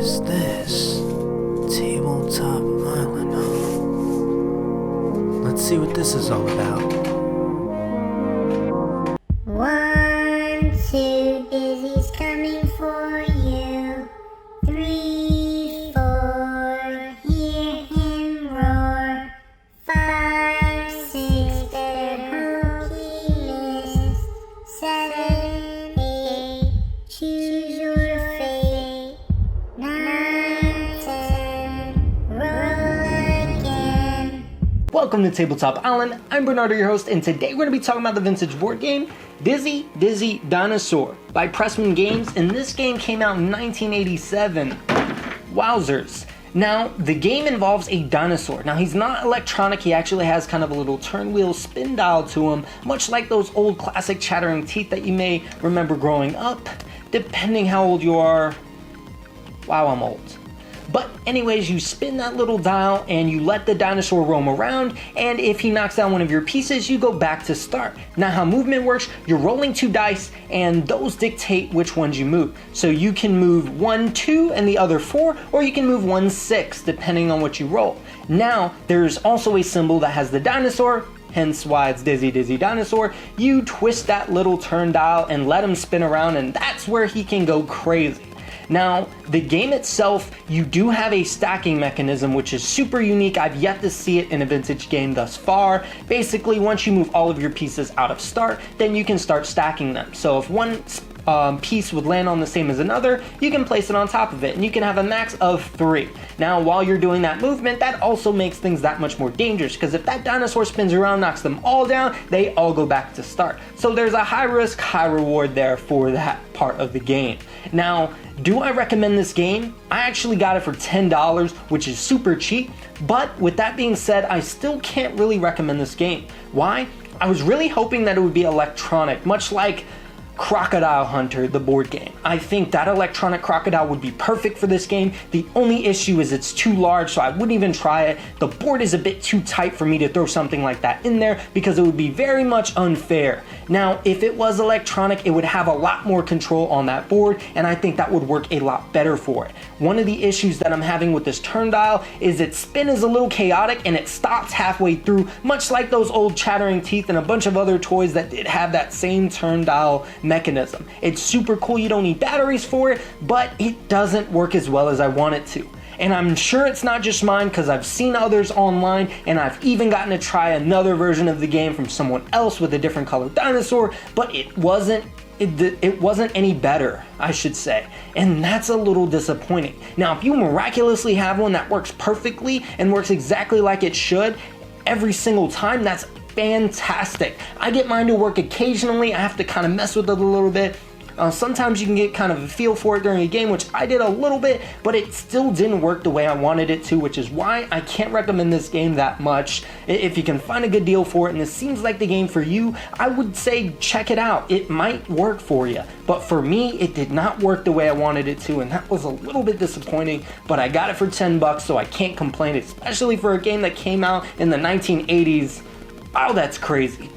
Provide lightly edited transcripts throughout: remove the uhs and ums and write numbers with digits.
is this? Tabletop Island, huh? Let's see what this is all about. 1, 2, Dizzy's coming for you. 3, 4, hear him roar. 5, 6, better hope he missed. 7, 8, choose your fate. 9, 10, roll again. Welcome to Tabletop Island. I'm Bernardo, your host, and today we're going to be talking about the vintage board game Dizzy Dinosaur by Pressman Games, and this game came out in 1987. Wowzers. Now, the game involves a dinosaur. Now, he's not electronic, he actually has kind of a little turn wheel spin dial to him, much like those old classic chattering teeth that you may remember growing up, depending how old you are. Wow, I'm old. But anyways, you spin that little dial and you let the dinosaur roam around, and if he knocks down one of your pieces, you go back to start. Now how movement works, you're rolling 2 dice and those dictate which ones you move. So you can move 1, 2 and the other 4, or you can move 1, 6 depending on what you roll. Now there's also a symbol that has the dinosaur, hence why it's Dizzy Dinosaur. You twist that little turn dial and let him spin around, and that's where he can go crazy. Now, the game itself, you do have a stacking mechanism, which is super unique. I've yet to see it in a vintage game thus far. Basically, once you move all of your pieces out of start, then you can start stacking them. So if one piece would land on the same as another, you can place it on top of it, and you can have a max of 3. Now, while you're doing that movement, that also makes things that much more dangerous, because if that dinosaur spins around, knocks them all down, they all go back to start. So there's a high risk, high reward there for that part of the game. Now, do I recommend this game? I actually got it for $10, which is super cheap, but with that being said, I still can't really recommend this game. Why? I was really hoping that it would be electronic, much like Crocodile Hunter, the board game. I think that electronic crocodile would be perfect for this game. The only issue is it's too large, so I wouldn't even try it. The board is a bit too tight for me to throw something like that in there because it would be very much unfair. Now, if it was electronic, it would have a lot more control on that board, and I think that would work a lot better for it. One of the issues that I'm having with this turn dial is its spin is a little chaotic and it stops halfway through, much like those old chattering teeth and a bunch of other toys that did have that same turn dial mechanism. It's super cool, you don't need batteries for it, but it doesn't work as well as I want it to. And I'm sure it's not just mine, because I've seen others online, and I've even gotten to try another version of the game from someone else with a different colored dinosaur, but it wasn't any better, I should say, and that's a little disappointing. Now, if you miraculously have one that works perfectly and works exactly like it should every single time, that's fantastic. I get mine to work occasionally. I have to kind of mess with it a little bit. Sometimes you can get kind of a feel for it during a game, which I did a little bit, but it still didn't work the way I wanted it to, which is why I can't recommend this game that much. If you can find a good deal for it and it seems like the game for you, I would say check it out. It might work for you, but for me, it did not work the way I wanted it to, and that was a little bit disappointing, but I got it for $10, so I can't complain, especially for a game that came out in the 1980s. Wow, that's crazy.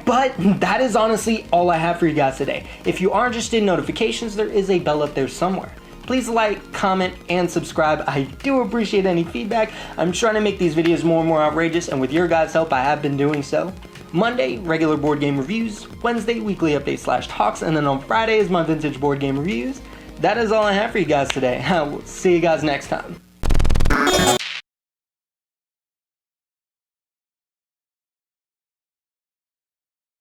But that is honestly all I have for you guys today. If you are interested in notifications, there is a bell up there somewhere. Please like, comment, and subscribe. I do appreciate any feedback. I'm trying to make these videos more and more outrageous, and with your guys' help, I have been doing so. Monday, regular board game reviews. Wednesday, weekly updates / talks. And then on Friday is my vintage board game reviews. That is all I have for you guys today. I will see you guys next time.